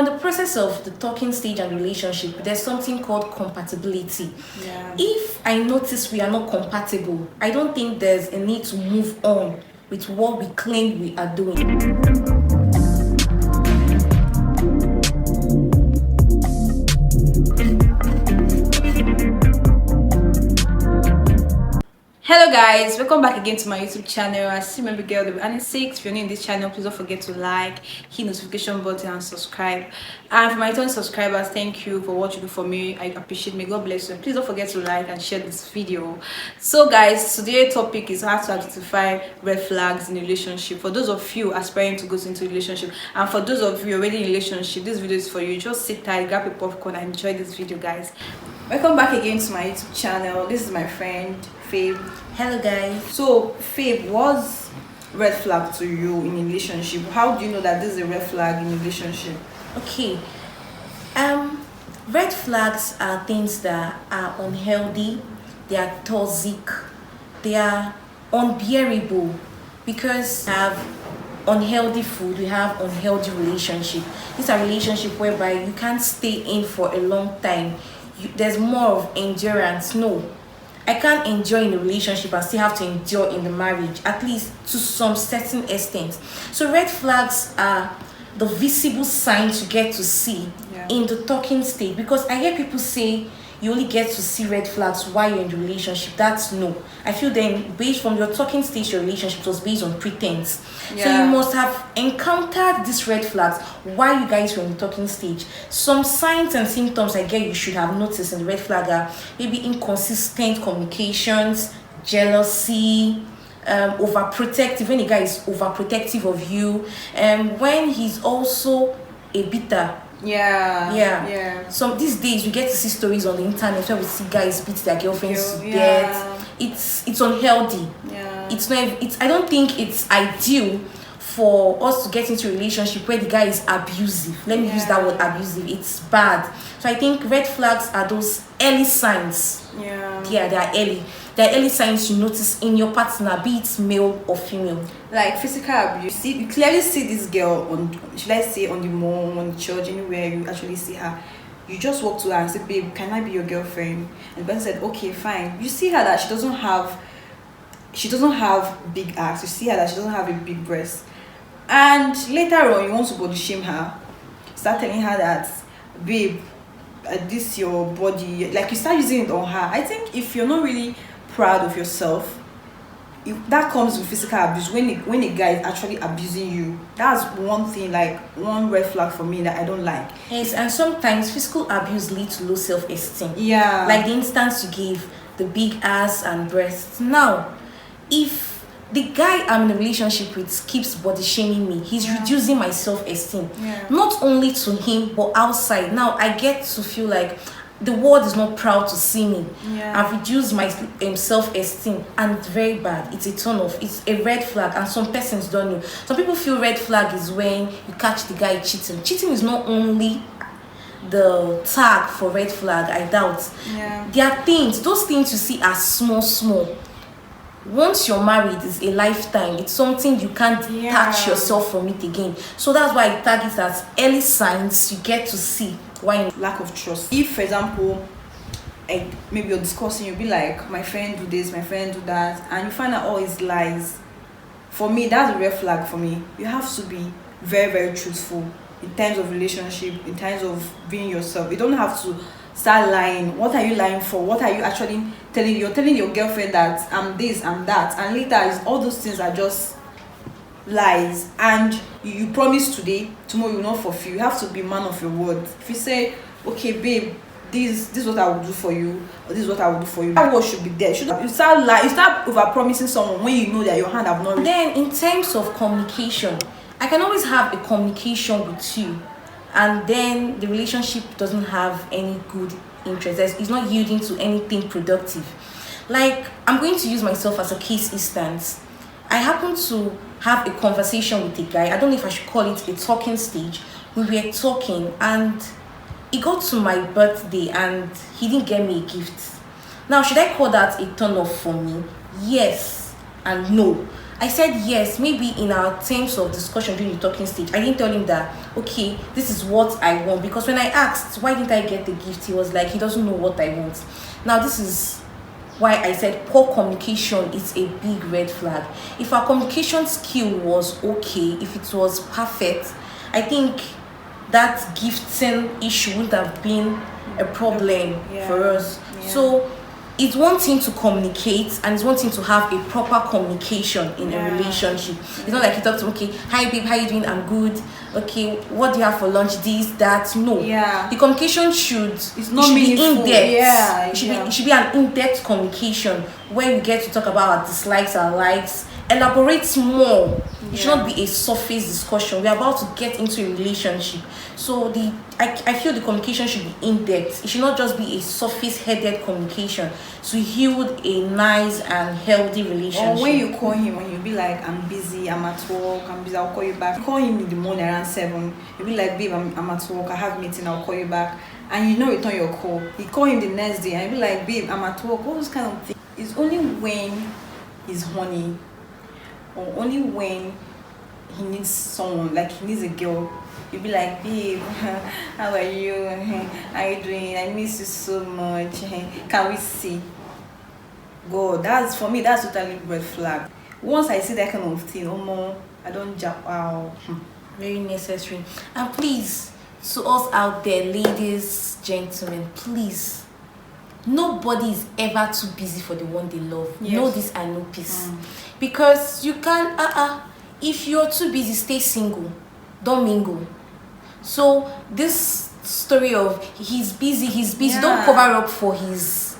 in the process of the talking stage and relationship, there's something called compatibility. Yeah. If I notice we are not compatible, I don't think there's a need to move on with what we claim we are doing. Hello guys, welcome back again to my YouTube channel. I see my girl the6. If you're new in this channel, please don't forget to like, hit notification button and subscribe. And for my returning subscribers, thank you for what you do for me. I appreciate me. God bless you. Please don't forget to like and share this video. So guys, today's topic is how to identify red flags in a relationship. For those of you aspiring to go into a relationship, and for those of you already in a relationship, this video is for you. Just sit tight, grab a popcorn and enjoy this video, guys. Welcome back again to my YouTube channel. This is my friend Fabe. Hello guys. So Fabe, what's red flag to you in a relationship? How do you know that this is a red flag in a relationship? Okay. Red flags are things that are unhealthy, they are toxic, they are unbearable, because we have unhealthy food, we have unhealthy relationship. These are relationships whereby you can't stay in for a long time. There's more of endurance. No, I can't enjoy in a relationship and still have to endure in the marriage, at least to some certain extent. So red flags are the visible signs you get to see in the talking stage, because I hear people say you only get to see red flags while you're in the relationship. That's no. I feel then, based from your talking stage, your relationship was based on pretense. So you must have encountered these red flags while you guys were in the talking stage. Some signs and symptoms I get you should have noticed in the red flag are maybe inconsistent communications, jealousy, overprotective, when a guy is overprotective of you, and when he's also a bitter. So these days we get to see stories on the internet where we see guys beat their girlfriends to death. It's unhealthy. It's not. I don't think it's ideal for us to get into a relationship where the guy is abusive. Let me use that word, abusive. It's bad. So I think red flags are those early signs. They are early. There are early signs you notice in your partner, be it male or female. Like physical abuse. You clearly see this girl on, should I say, on the mall, on the church, anywhere you actually see her. You just walk to her and say, babe, can I be your girlfriend? And the person said, okay, fine. You see her that she doesn't have big ass. You see her that she doesn't have a big breast. And later on, you want to body shame her. Start telling her that, babe, this your body. Like, you start using it on her. I think if you're not really proud of yourself, that comes with physical abuse. When a guy is actually abusing you, that's one thing, like one red flag for me that I don't like. Yes, and sometimes physical abuse leads to low self-esteem. Like the instance you gave, the big ass and breasts. Now, if the guy I'm in a relationship with keeps body shaming me, he's reducing my self-esteem. Not only to him but outside. Now I get to feel like the world is not proud to see me. I've reduced my self-esteem, and it's very bad. It's a turn off. It's a red flag, and some persons don't know. Some people feel red flag is when you catch the guy cheating. Cheating is not only the tag for red flag, I doubt. There are things, those things you see as small. Once you're married, it's a lifetime. It's something you can't detach yourself from it again. So that's why I tag it as early signs you get to see. Why? Lack of trust. If, for example, maybe you're discussing, you'll be like, my friend do this, my friend do that, and you find out all his lies. For me, that's a red flag for me. You have to be very, very truthful in terms of relationship, in terms of being yourself. You don't have to start lying. What are you lying for? What are you actually telling? You're telling your girlfriend that I'm this, I'm that, and later all those things are just lies. And you promise today, tomorrow you will not fulfill. You have to be man of your word. If you say, okay babe, this is what I will do for you, or this is what I will do for you, that word should be there. You start lying, you start over promising someone when you know that your hand have not. Then in terms of communication, I can always have a communication with you, and then the relationship doesn't have any good interest. It's not yielding to anything productive. Like, I'm going to use myself as a case instance. I happen to have a conversation with a guy. I don't know if I should call it a talking stage. We were talking, and he got to my birthday and he didn't get me a gift. Now, should I call that a turn off for me? Yes and no. I said yes, maybe in our terms of discussion during the talking stage. I didn't tell him that, okay, this is what I want. Because when I asked, why didn't I get the gift? He was like, he doesn't know what I want. Now, this is why I said poor communication is a big red flag. If our communication skill was okay, if it was perfect, I think that gifting issue would have been a problem for us. So it's one thing to communicate and it's one thing to have a proper communication in a relationship. It's not like you talk to me, okay, hi babe, how you doing? I'm good. Okay, what do you have for lunch? This, that. No. The communication should be in depth. It should be an in-depth communication where we get to talk about our dislikes, our likes, elaborate more. It should not be a surface discussion. We're about to get into a relationship. So I feel the communication should be in-depth. It should not just be a surface-headed communication to yield a nice and healthy relationship. Or when you call him and you'll be like, I'm busy, I'm at work, I'm busy, I'll call you back. You call him in the morning around 7, you'll be like, babe, I'm at work, I have a meeting, I'll call you back. And you know return your call. You call him the next day and you'll be like, babe, I'm at work. All those kind of things. It's only when he's horny or only when he needs someone, like he needs a girl, you'll be like, babe, how are you? How are you doing? I miss you so much. Can we see? God, that's for me, that's totally red flag. Once I see that kind of thing, I don't jump out. Very necessary. And please, to us out there, ladies, gentlemen, please, nobody is ever too busy for the one they love. Know this and know peace. Because you can't, if you're too busy, stay single. Don't mingle. So this story of he's busy, don't cover up for his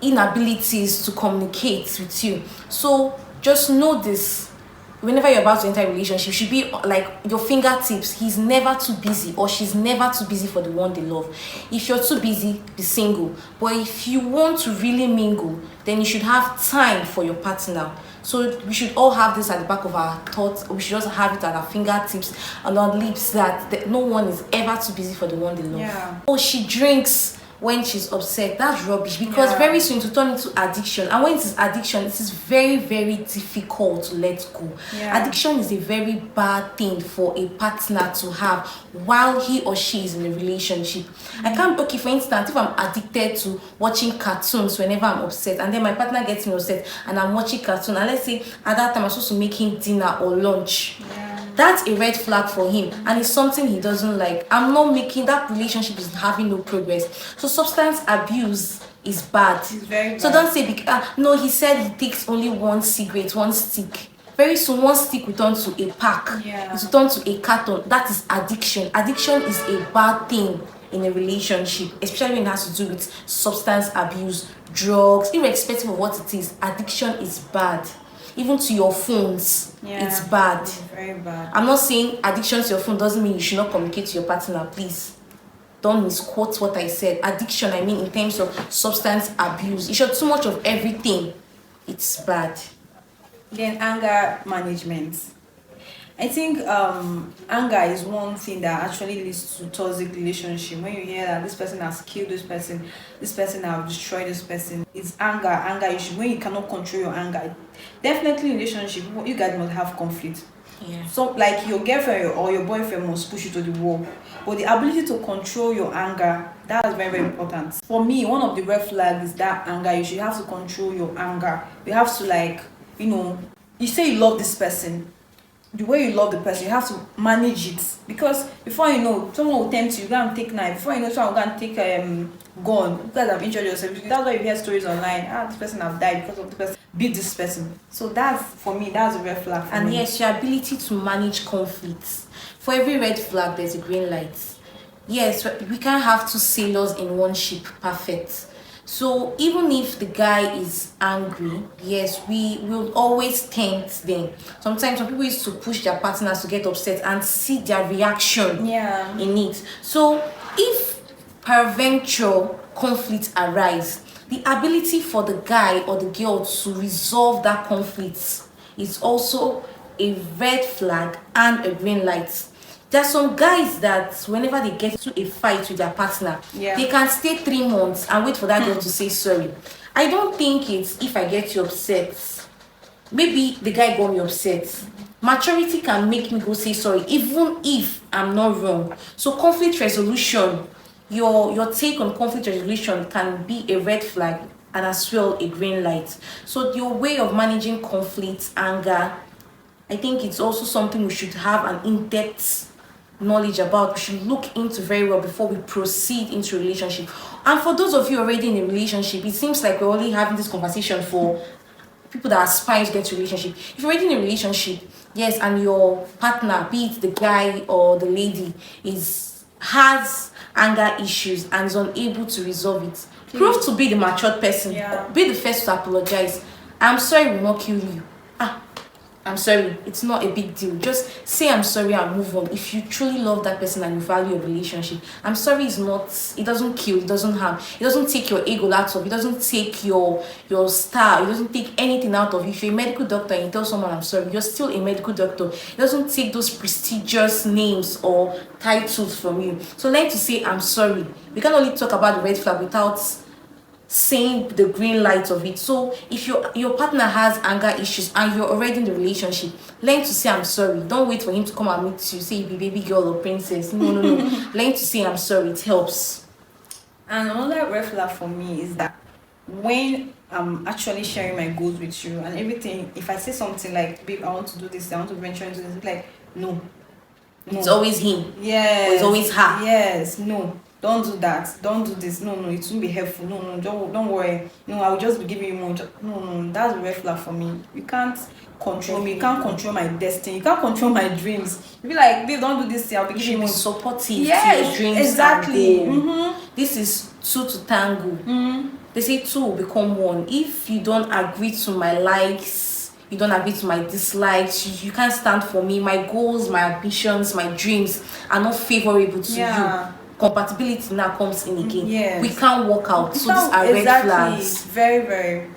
inabilities to communicate with you. So just know this. Whenever you're about to enter a relationship, you should be like your fingertips. He's never too busy or she's never too busy for the one they love. If you're too busy, be single. But if you want to really mingle, then you should have time for your partner. So we should all have this at the back of our thoughts. We should also have it at our fingertips and our lips that no one is ever too busy for the one they love. Oh, she drinks when she's upset. That's rubbish, because very soon to turn into addiction. And when it is addiction, it is very, very difficult to let go. Addiction is a very bad thing for a partner to have while he or she is in a relationship. I can't, okay, for instance, if I'm addicted to watching cartoons whenever I'm upset, and then my partner gets me upset and I'm watching cartoon, and let's say at that time I'm supposed to make him dinner or lunch, that's a red flag for him, and it's something he doesn't like. I'm not making that relationship, is having no progress. So substance abuse is bad. It's very bad. So don't say, no, he said he takes only one cigarette, one stick. Very soon, one stick will turn to a pack. It will turn to a carton. That is addiction. Addiction is a bad thing in a relationship, especially when it has to do with substance abuse, drugs, irrespective of what it is. Addiction is bad. Even to your phones, it's bad. It's very bad. I'm not saying addiction to your phone doesn't mean you should not communicate to your partner. Please don't misquote what I said. Addiction, I mean in terms of substance abuse. If you're too much of everything, it's bad. Then anger management. I think anger is one thing that actually leads to toxic relationship. When you hear that this person has killed this person has destroyed this person, it's anger issue. When you cannot control your anger, definitely relationship, you guys must have conflict. So like your girlfriend or your boyfriend must push you to the wall, but the ability to control your anger, that is very, very important. For me, one of the red flags is that anger. You should have to control your anger. You have to, like, you say you love this person, the way you love the person, you have to manage it, because before you know, someone will tempt you, go and take knife. Before you know, someone will go and take gun. You guys have injured yourself. That's why you hear stories online. This person have died because of the person beat this person. So that's, for me, that's a red flag for me. Yes, your ability to manage conflicts. For every red flag, there's a green light. Yes, we can't have two sailors in one ship. Perfect. So even if the guy is angry, yes, we will always tempt them. Sometimes some people used to push their partners to get upset and see their reaction in it. So if peradventure conflict arise, the ability for the guy or the girl to resolve that conflict is also a red flag and a green light. There are some guys that whenever they get into a fight with their partner, they can stay 3 months and wait for that girl to say sorry. I don't think it's if I get you upset, maybe the guy got me upset. Maturity can make me go say sorry, even if I'm not wrong. So conflict resolution, your take on conflict resolution can be a red flag and as well a green light. So your way of managing conflict, anger, I think it's also something we should have an in-depth knowledge about. We should look into very well before we proceed into a relationship. And for those of you already in a relationship, it seems like we're only having this conversation for people that aspire to get to a relationship. If you're already in a relationship, yes, and your partner, be it the guy or the lady, is has anger issues and is unable to resolve it, prove to be the matured person. Yeah. Be the first to apologize. I'm sorry, will not kill you. I'm sorry, it's not a big deal. Just say I'm sorry and move on. If you truly love that person and you value a relationship, I'm sorry is not, it doesn't kill, it doesn't harm, it doesn't take your ego out of, it doesn't take your star, it doesn't take anything out of you. If you're a medical doctor and you tell someone I'm sorry, you're still a medical doctor. It doesn't take those prestigious names or titles from you. So learn to say I'm sorry. We can only talk about the red flag without saying the green light of it. So if your partner has anger issues and you're already in the relationship, learn to say I'm sorry. Don't wait for him to come and meet you, say you be baby girl or princess. No. Learn to say I'm sorry. It helps. And another red flag for me is that when I'm actually sharing my goals with you and everything, if I say something like, babe, I want to do this, I want to venture into this, it's like, no. It's always him. Yes. Or it's always her. Yes. No. Don't do that. Don't do this. No. It won't be helpful. No. Don't worry. No, I will just be giving you more. No. That's a red flag for me. You can't control me. You can't control my destiny. You can't control my dreams. You be like, babe, don't do this. I'll be You giving should you be more. supportive to Yes, your dreams. exactly. And goal. This is two to tango. They say two will become one. If you don't agree to my likes, you don't agree to my dislikes, you can't stand for me, my goals, my ambitions, my dreams are not favorable to you, compatibility now comes in again. Yes. We can't work out. So these are red flags. Very, very.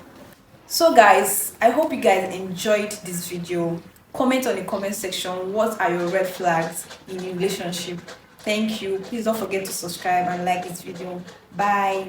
So guys, I hope you guys enjoyed this video. Comment on the comment section, what are your red flags in a relationship? Thank you. Please don't forget to subscribe and like this video. Bye.